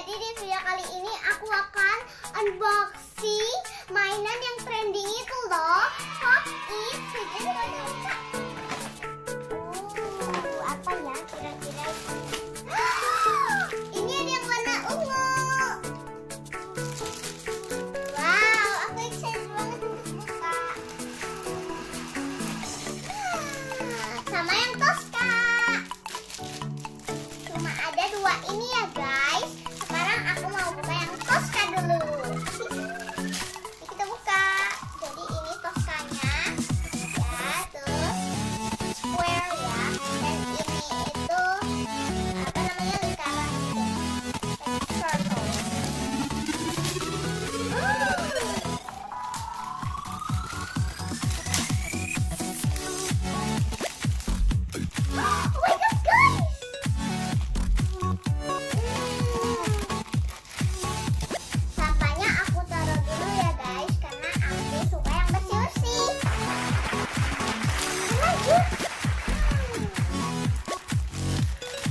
Jadi di video kali ini aku akan unboxing mainan yang trending itu loh, Pop It. Jadi apa ya kira-kira? Ini ada yang warna ungu. Wow, aku excited banget untuk buka. Sama yang Tosca. Cuma ada dua ini ya guys. Sekarang aku mau buka yang Tosca dulu. Kita buka. Jadi ini Toscanya ya, terus square ya, dan ini itu apa namanya, lingkaran gitu, circle. Oh my god guys, sampahnya aku taruh dulu ya guys, karena aku suka yang bersih-bersih. Lagi.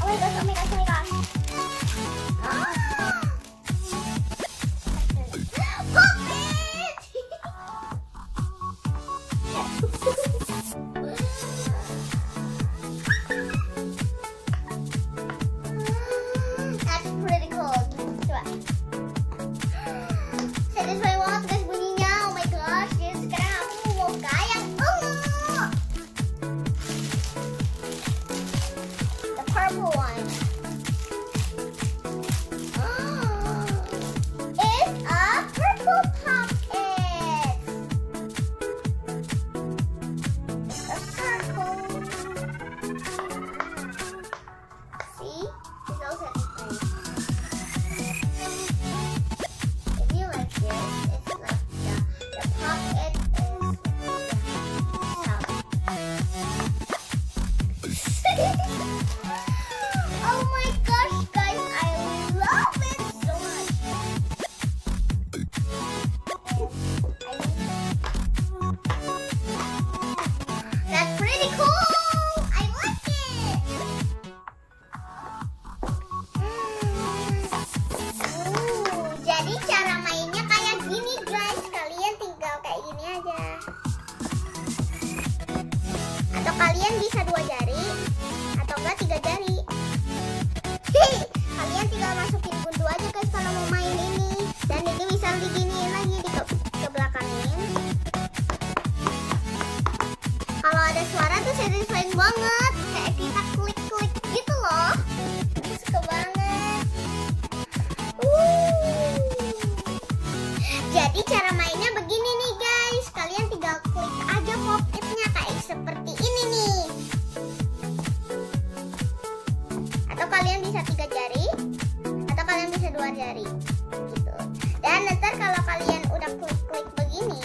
Oh my gosh, oh my gosh, oh my gosh. Pop it! That's pretty cool. Coba. Satisfying banget guys bunyinya. Oh my gosh. Jadi sekarang aku mau buka yang ungu. The purple one. It's a purple Pop It. It's a circle. See? It's so satisfying. If you like this, it's like the Pop It is sound. Oh my gosh, guys, I love it so much. That's pretty cool. I like it. Jadi cara mainnya kayak gini guys. Kalian tinggal kayak gini aja. Atau kalian bisa 2 jari, atau enggak 3 jari. Kalian tinggal masukin gundu aja guys kalau mau main ini. Dan ini bisa diginiin lagi, ke belakangin. Kalau ada suara tuh satisfying banget. Kayak kita klik-klik gitu loh. Aku suka banget. Jadi cara mainnya begini nih guys. Kalian tinggal klik aja Pop It-nya kayak seperti ini nih. Atau kalian bisa 3 jari, atau kalian bisa 2 jari gitu. Dan ntar kalau kalian udah klik-klik begini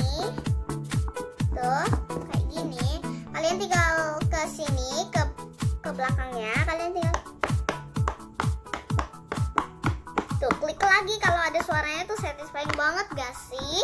tuh kayak gini, kalian tinggal ke sini, ke belakangnya, kalian tinggal tuh klik lagi. Kalau ada suaranya tuh satisfying banget gak sih?